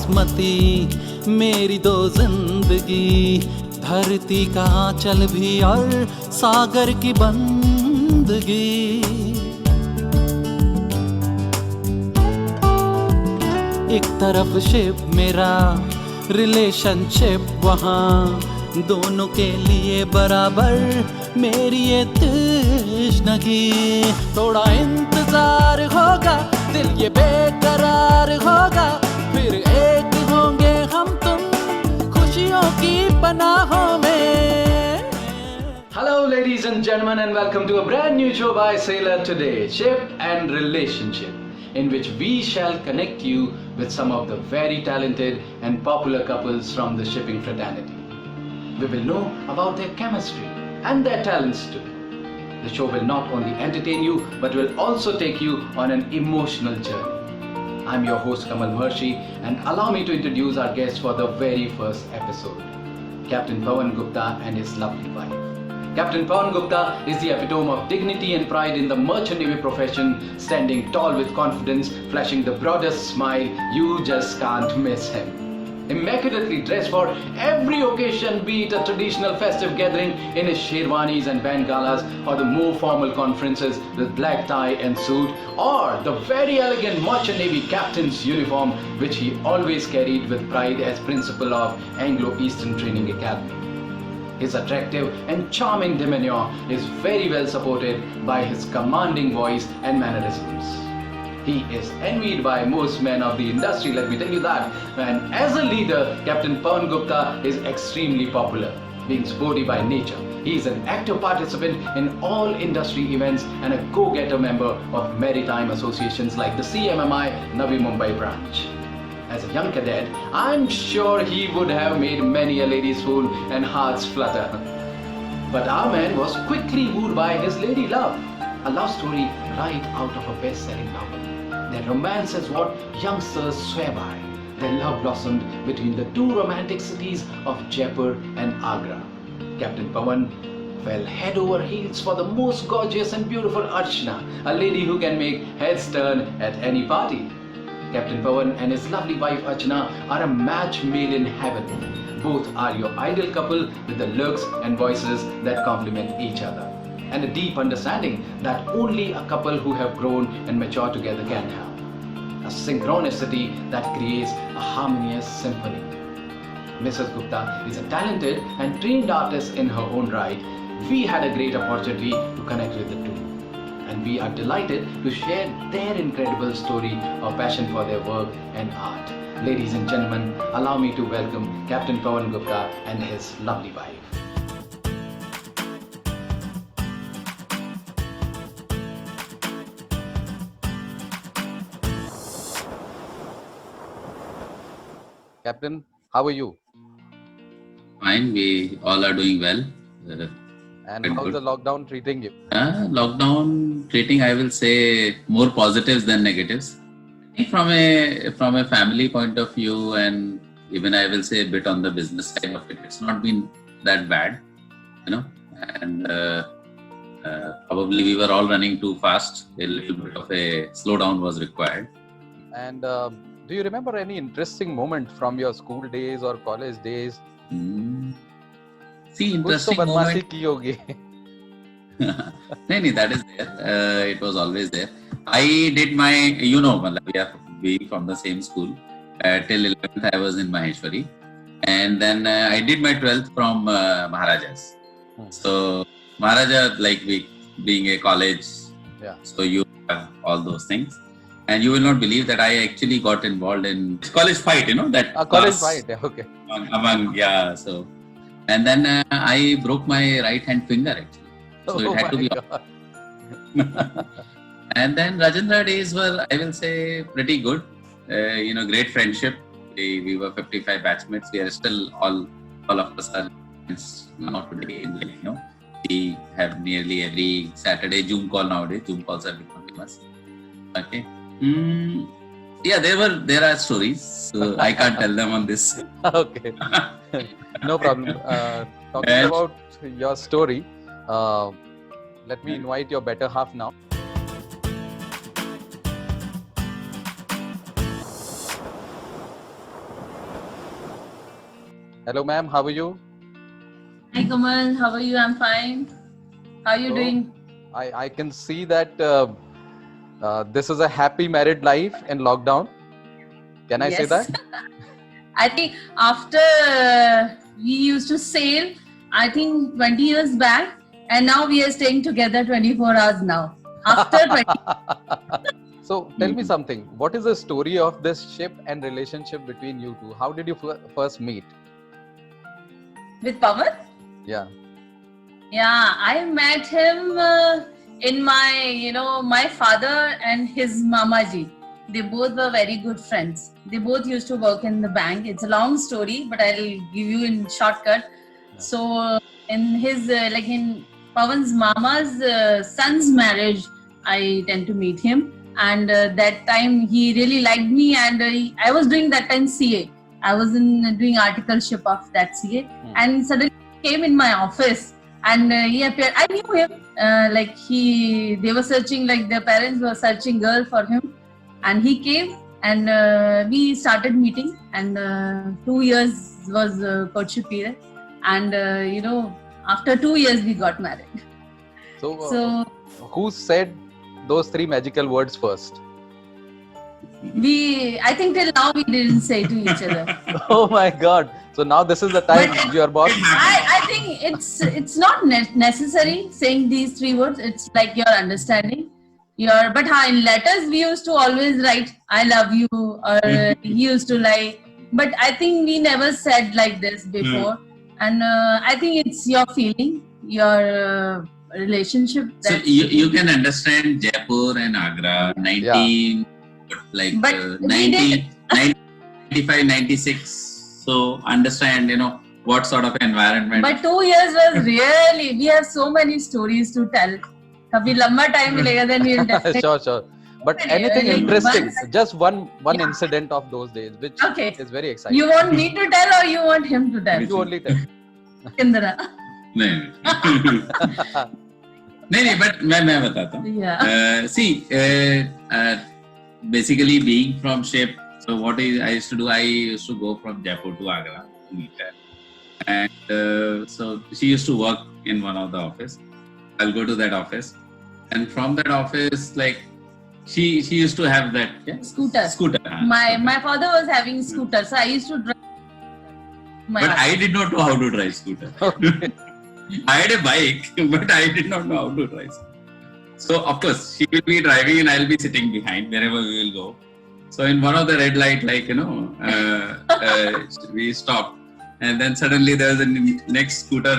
किस्मती मेरी दो जिंदगी, धरती का आंचल भी और सागर की बंदगी। एक तरफ शिप मेरा रिलेशनशिप, वहाँ दोनों के लिए बराबर मेरी ये तृष्णगी। थोड़ा इंतजार होगा, दिल ये बेकरार होगा, फिर एक होंगे हम तुम खुशियों की पनाहों में। Hello ladies and gentlemen, and welcome to a brand new show by Sailor Today, Ship and Relationship, in which we shall connect you with some of the very talented and popular couples from the shipping fraternity. We will know about their chemistry and their talents too. The show will not only entertain you but will also take you on an emotional journey. I'm your host Kamal Maharshi, and allow me to introduce our guest for the very first episode, Captain Pawan Gupta and his lovely wife. Captain Pawan Gupta is the epitome of dignity and pride in the merchant navy profession, standing tall with confidence, flashing the broadest smile. You just can't miss him. Immaculately dressed for every occasion, be it a traditional festive gathering in his sherwanis and bengalas, or the more formal conferences with black tie and suit, or the very elegant merchant navy captain's uniform, which he always carried with pride as principal of Anglo-Eastern Training Academy. His attractive and charming demeanor is very well supported by his commanding voice and mannerisms. He is envied by most men of the industry, let me tell you that. And as a leader, Captain Pawan Gupta is extremely popular, being sporty by nature. He is an active participant in all industry events and a go-getter member of maritime associations like the CMMI Navi Mumbai branch. As a young cadet, I'm sure he would have made many a lady swoon and hearts flutter. But our man was quickly wooed by his lady love, a love story right out of a best-selling novel. Their romance is what youngsters swear by. Their love blossomed between the two romantic cities of Jaipur and Agra. Captain Pawan fell head over heels for the most gorgeous and beautiful Archana, a lady who can make heads turn at any party. Captain Pawan and his lovely wife Archana are a match made in heaven. Both are your ideal couple with the looks and voices that complement each other, and a deep understanding that only a couple who have grown and matured together can have. A synchronicity that creates a harmonious symphony. Mrs. Gupta is a talented and trained artist in her own right. We had a great opportunity to connect with the two, and we are delighted to share their incredible story of passion for their work and art. Ladies and gentlemen, allow me to welcome Captain Pawan Gupta and his lovely wife. Captain, how are you? Fine, we all are doing well. And Very how's good. the lockdown treating you? Lockdown treating, I will say, more positives than negatives. I think from a family point of view, and even I will say a bit on the business side of it, it's not been that bad, And probably we were all running too fast. A little bit of a slowdown was required. And do you remember any interesting moment from your school days or college days? See, कुछ तो interesting बदमाशी moment. की होगी. No, that is there. It was always there. I did my, we from the same school. Till 11th, I was in Maheshwari. And then I did my 12th from Maharajas. So, Maharaja, being a college, Yeah. so you have all those things. And you will not believe that I actually got involved in college fight, that A college class fight, yeah, okay. so. And then I broke my right hand finger actually. So it had to be. God. And then Rajendra days were, I will say, pretty good. Great friendship. We were 55 batchmates. We are still all of us are friends now today. We have nearly every Saturday Zoom call nowadays. Zoom calls are becoming famous. Okay. Yeah, there are stories. So I can't tell them on this. Okay. No problem. Talking And- about your story, let me invite your better half now. Hello, ma'am. How are you? Hi Kamal, how are you? I'm fine. How are you So, doing? I can see that this is a happy married life in lockdown. Can I say Yes. that? I think after we used to sail, I think 20 years back, and now we are staying together 24 hours now. After 20, So tell me something. What is the story of this ship and relationship between you two? How did you first meet? with Pawan, Yeah. yeah, I met him in my father and his mamaji. They both were very good friends. They both used to work in the bank. It's a long story, but I'll give you in shortcut. So, in his in Pawan's mama's son's marriage, I tend to meet him, and that time he really liked me, and I was doing that time CA. I was doing articleship of that CA, and suddenly he came in my office, and he appeared. I knew him. They were searching, like their parents were searching girl for him, and he came, and we started meeting, and 2 years was courtship period, and after 2 years we got married. So, So who said those three magical words first? I think till now we didn't say to each other. Oh my God! So now this is the time But- your boss. I think it's not necessary saying these three words. It's like your understanding. But in letters we used to always write "I love you" or he used to like. But I think we never said like this before, and I think it's your feeling, your relationship. So you can understand Jaipur and Agra, 19, But we 90, 95, 96. So understand, what sort of environment. But 2 years was really. We have so many stories to tell. Kabhi lamba time milega, then we'll definitely. Sure. But anything Like interesting? once- Just one Yeah. incident of those days, which Okay. is very exciting. You want me to tell or you want him to tell? You only tell. Kindra. नहीं but मैं बताता हूँ. Yeah. Basically being from ship, so what I used to do, I used to go from Jaipur to Agra to meet her, and so she used to work in one of the office. I'll go to that office, and from that office, like she used to have that Scooter. Scooter. My father was having scooter, so I used to drive. But I did not know how to drive scooter. I had a bike, but I did not know how to drive. So of course she will be driving and I'll be sitting behind wherever we will go. So in one of the red light, we stopped, and then suddenly there was a next scooter.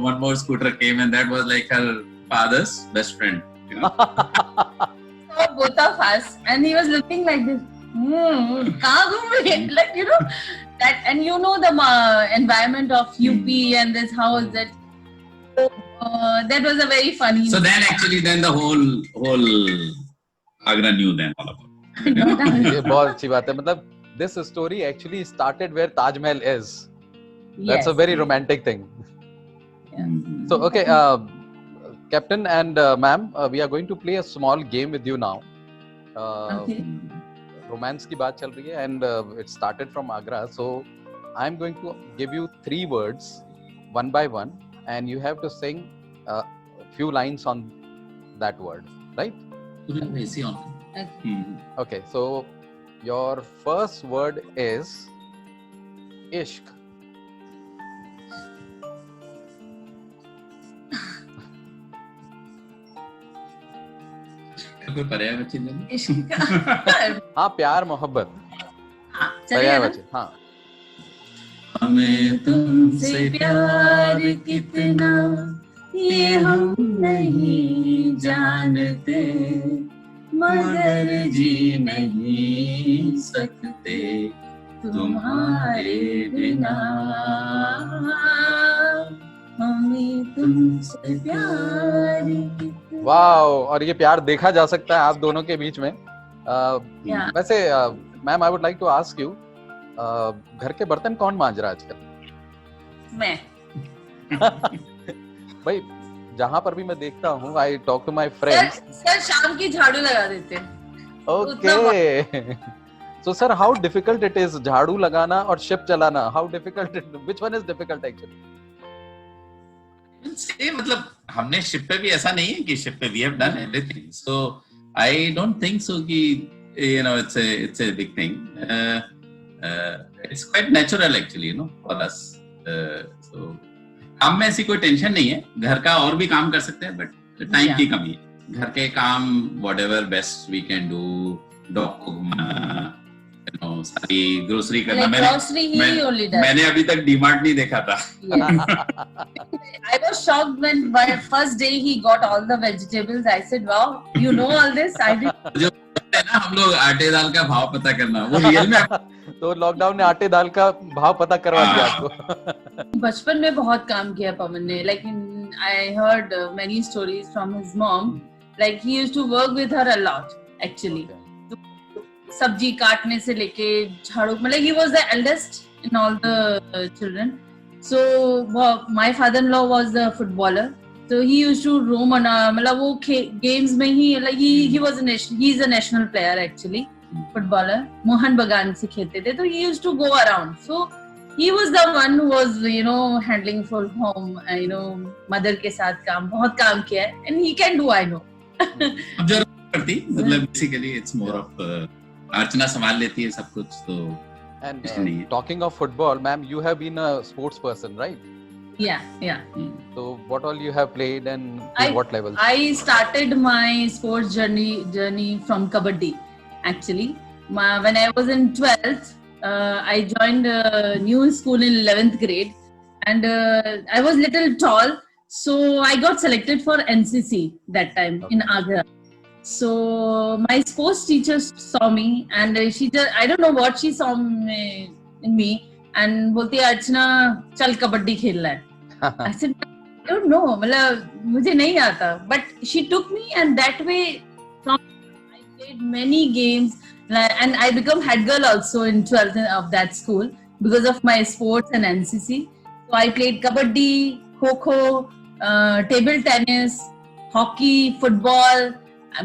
One more scooter came, and that was like her father's best friend. So both of us, and he was looking like this. Kahan ghum rahe? Like that, and the environment of UP and this house that. That was a very funny. So then the whole Agra knew then all about. ये बहुत अच्छी बात है. मतलब this story actually started where Taj Mahal is. That's Yes. a very romantic thing. So okay, Captain and ma'am, we are going to play a small game with you now. Okay. Romance की बात चल रही है, and it started from Agra. So I'm going to give you 3 words, one by one, and you have to sing a few lines on that word, right? Okay. Okay, so your first word is Ishq. इश्क हाँ, प्यार मोहब्बत. चलिए ना. बच्चे. हाँ. हमें तुमसे प्यार कितना ये हम नहीं जानते, मगर जी नहीं सकते तुम्हारे बिना. हमें तुमसे प्यार कितना. वाओ, और ये प्यार देखा जा सकता है आप दोनों के बीच में. Yeah. वैसे ma'am, I would like to ask you, घर के बर्तन कौन मांज रहा है आजकल? मैं. भाई, जहां पर भी मैं देखता हूँ, I talk to my friends. Sir शाम की झाड़ू लगा देते हैं. Okay. So sir, how difficult it is झाड़ू लगाना और ship चलाना? How difficult it? Which one is difficult actually? से मतलब हमने शिप पे भी ऐसा नहीं है कि शिप पे we have done everything, so I don't think so कि you know it's a big thing, it's quite natural actually you know for us. So काम में ऐसी कोई टेंशन नहीं है, घर का और भी काम कर सकते हैं बट टाइम की कमी है. घर के काम whatever best we can do, dog को घुमाना, you know, सारी ग्रोसरी करना. Like grocery he only does. मैंने अभी तक डीमार्ट नहीं देखा था. I was shocked when by first day he got all the vegetables. I said, "Wow, you know all this?" I didn't. जो है ना हम लोग आटे दाल का भाव पता करना, वो रियल में तो लॉकडाउन ने आटे दाल का भाव पता करवा दिया आपको. बचपन में बहुत काम किया पवन ने. Like I heard many stories from his mom. Like he used to work with her a lot actually. सब्जी काटने से लेके झाड़ू, मतलब he was the eldest in all the children. So my father-in-law was the footballer. So he used to roam on मतलब वो games में ही like he was he's a national player actually, footballer. Mohan बगान से खेलते थे, तो he used to go around. So he was the one who was you know handling full home, you know mother के साथ काम, बहुत काम किया है, and he can do, I know. अब जरूरत पड़ती, मतलब basically it's more of अर्चना संभाल लेती है सब कुछ, तो And talking of football, ma'am, you have been a sports person, right? Yeah. So what all you have played and to what levels? I started my sports journey from kabaddi actually. When I was in 12th, I joined a new school in 11th grade, and I was little tall, so I got selected for NCC that time in Agra. So my sports teacher saw me, and she just, I don't know what she saw in me, and बोलती है अर्चना चल कबड्डी खेलना है. I said I don't know, मतलब मुझे नहीं आता, but she took me, and that way from I played many games, and I become head girl also in 12th of that school because of my sports and NCC. So I played kabaddi, kho-kho, table tennis, hockey, football,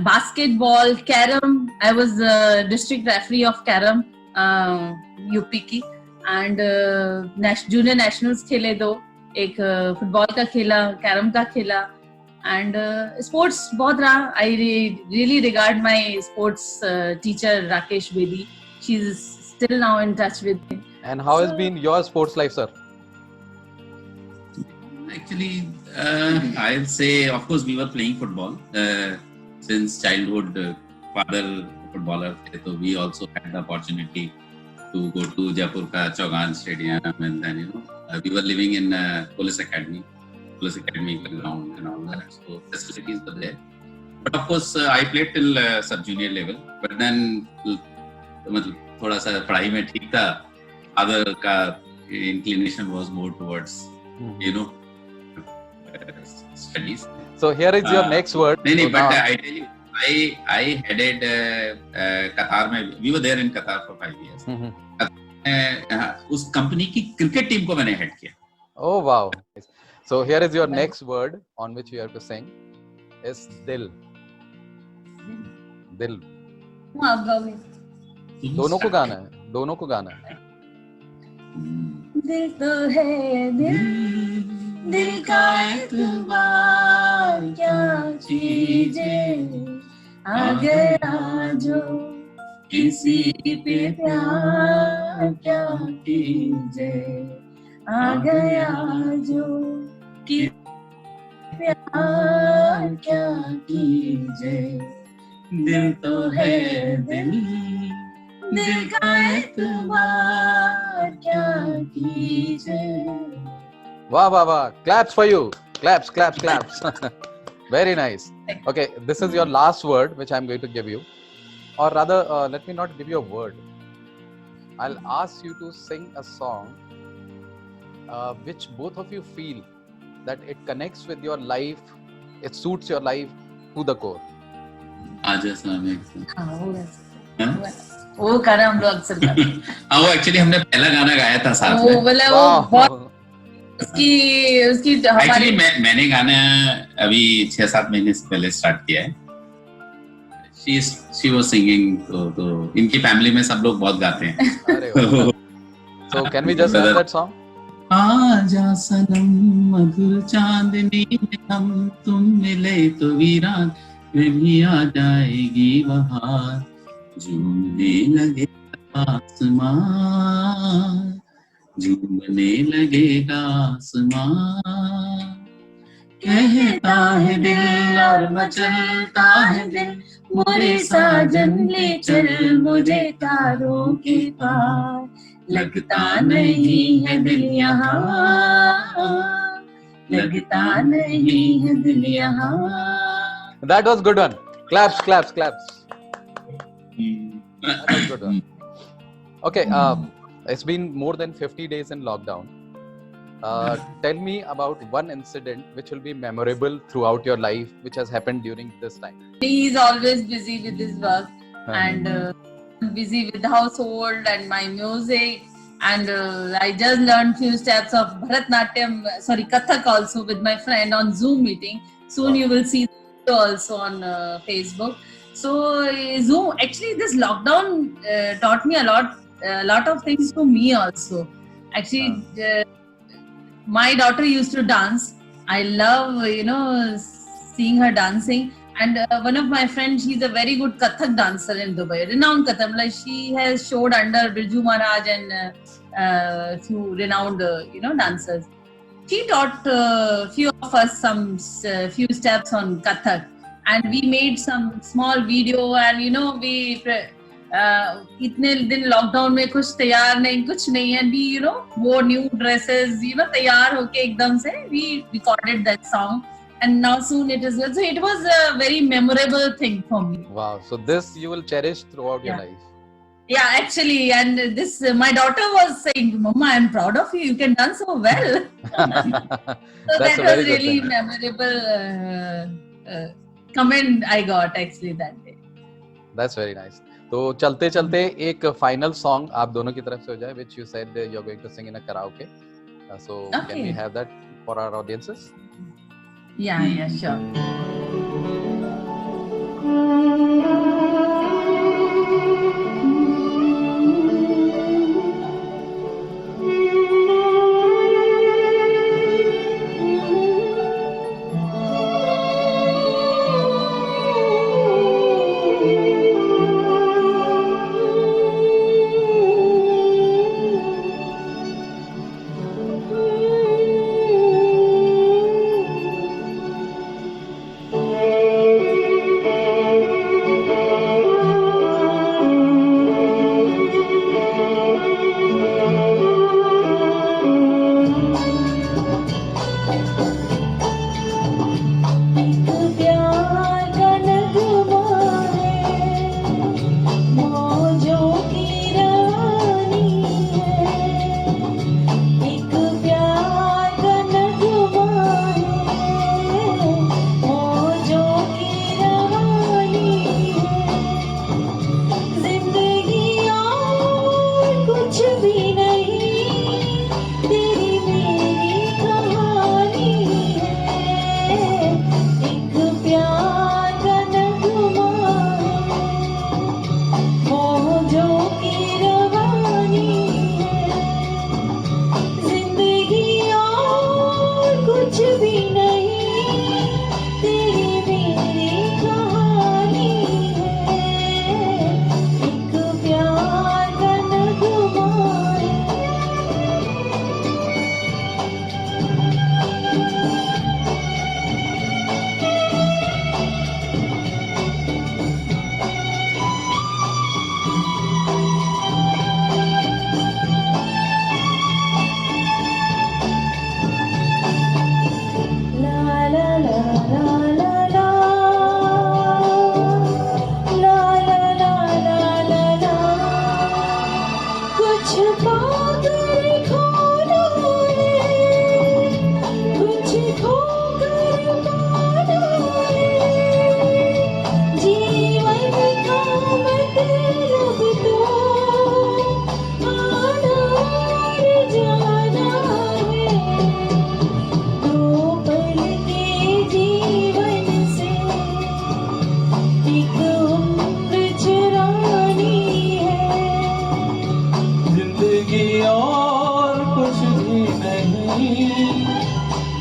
basketball, carom. I was district referee of carom, UP की, and junior nationals खेले दो, एक football का खेला, carrom का खेला, and sports बहुत रहा. I really regard my sports teacher Rakesh Bedi. She's still now in touch with me. And how has been your sports life, sir? Actually, I'll say, of course, we were playing football since childhood. Father footballer, so we also had the opportunity to go to Jaipur ka Chaugan Stadium, and then we were living in police academy ground and all that. So facilities were there. But of course, I played till sub junior level. But then, मतलब थोड़ा सा पढ़ाई में ठीक था. Other का inclination was more towards studies. So here is your next word. नहीं, So but now- I tell you, I headed Qatar में. We were there in Qatar for 5 years. उस कंपनी की क्रिकेट टीम को मैंने head किया. Oh wow. So here is your next word on which you have to sing is dil. Dil. आप गाओगे? दोनों को गाना है. दोनों को गाना है. दिल तो है दिल का एतबार क्या कीजिए, आ गया जो किसी पे प्यार क्या कीजिए, आ गया जो कि प्यार क्या कीजिए, दिल तो है दिल का एतबार क्या कीजिए. Wow, wow, wow. Claps for you. Claps, claps, claps. Very nice. Okay, this is your last word which I'm going to give you. Or rather, let me not give you a word. I'll ask you to sing a song which both of you feel that it connects with your life, it suits your life to the core. आज ऐसा में वो गाना हम लोग अक्सर गाते हैं. वो एक्चुअली हमने पहला गाना गाया था साथ वो में. बोला वो बहुत उसकी हमारी एक्चुअली मैंने गाना अभी 6-7 महीने से पहले स्टार्ट किया है. she was singing. तो इनकी फैमिली में सब लोग बहुत गाते हैं. अरे वाह. So can we just learn that song? आजा सनम मधुर चांदनी में हम तुम मिले तो वीरान में भी आ जाएगी बहार. झूमने लगे आसमां, झूमने लगेगा आसमां. कहता है दिल और मचलता है दिल, मोरे साजन ले चल मुझे तारों के पार. लगता नहीं है दिल यहाँ, लगता नहीं है दिल यहाँ. That was good one. Claps, claps, claps. That was good one. Okay, it's been more than 50 days in lockdown. Tell me about one incident which will be memorable throughout your life, which has happened during this time. He's always busy with his work and busy with the household and my music. And I just learned few steps of Kathak also with my friend on Zoom meeting. Soon you will see it also on Facebook. So Zoom, actually this lockdown taught me a lot of things to me also. Actually, my daughter used to dance. I love, seeing her dancing. And one of my friends, she's a very good Kathak dancer in Dubai, renowned Kathak. Like she has showed under Birju Maharaj and few renowned, dancers. She taught few of us some few steps on Kathak, and we made some small video. And we इतने दिन lockdown में कुछ तैयार नहीं, कुछ नहीं, and we wore new dresses, तैयार होके एकदम से we recorded that song. And now soon it is good. So it was a very memorable thing for me. Wow. So this you will cherish throughout your life. Yeah, actually. And this, my daughter was saying, Mama, I'm proud of you. You can dance so well. So that was really memorable comment I got actually that day. That's very nice. तो चलते चलते एक final song आप दोनों की तरफ से हो जाए, which you said you're going to sing in a karaoke. So can we have that for our audiences? Yeah, sure.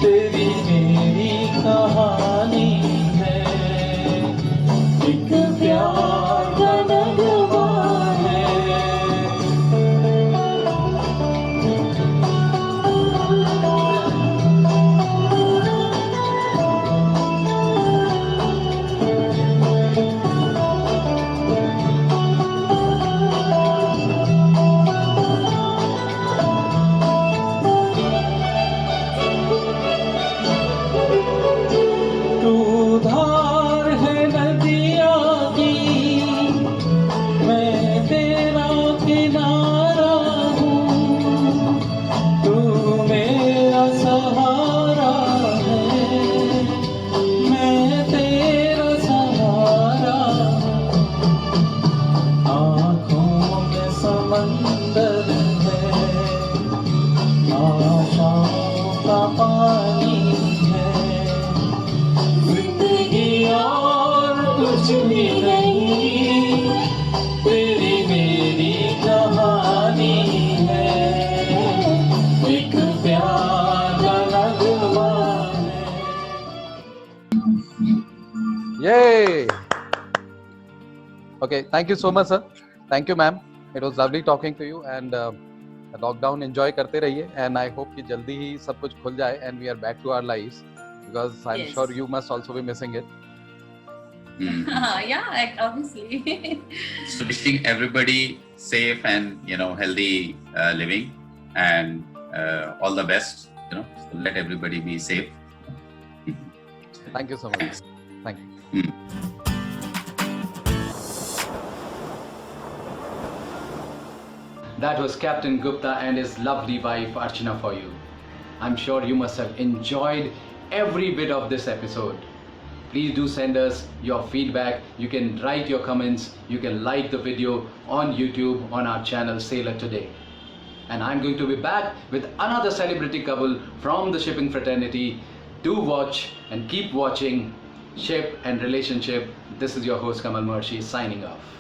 तेरी मेरी कहानी है, एक प्यार का नगमा है। तू धार है नदिया की, मैं तेरा किनारा हूँ। तू मेरा सहारा है, मैं तेरा सहारा हूँ। आँखों में समंदर है, आशाओं का पानी है। जिंदगी और कुछ भी नहीं, तेरी मेरी कहानी है, एक प्यार का नगमा है। Yay! Okay, thank you so much, sir. Thank you, ma'am. It was lovely talking to you, and lockdown enjoy करते रहिए, एंड आई होप कि जल्दी ही सब कुछ खुल जाए and we are back to our lives, because I am Yes. Sure you must also be missing it. Yeah, obviously. So wishing everybody safe and healthy living, and all the best. So let everybody be safe. Thank you so much. Thank you. That was Captain Gupta and his lovely wife Archana for you. I'm sure you must have enjoyed every bit of this episode. Please do send us your feedback. You can write your comments. You can like the video on YouTube on our channel Sailor Today. And I'm going to be back with another celebrity couple from the shipping fraternity. Do watch and keep watching Ship and Relationship. This is your host Kamal Mershi signing off.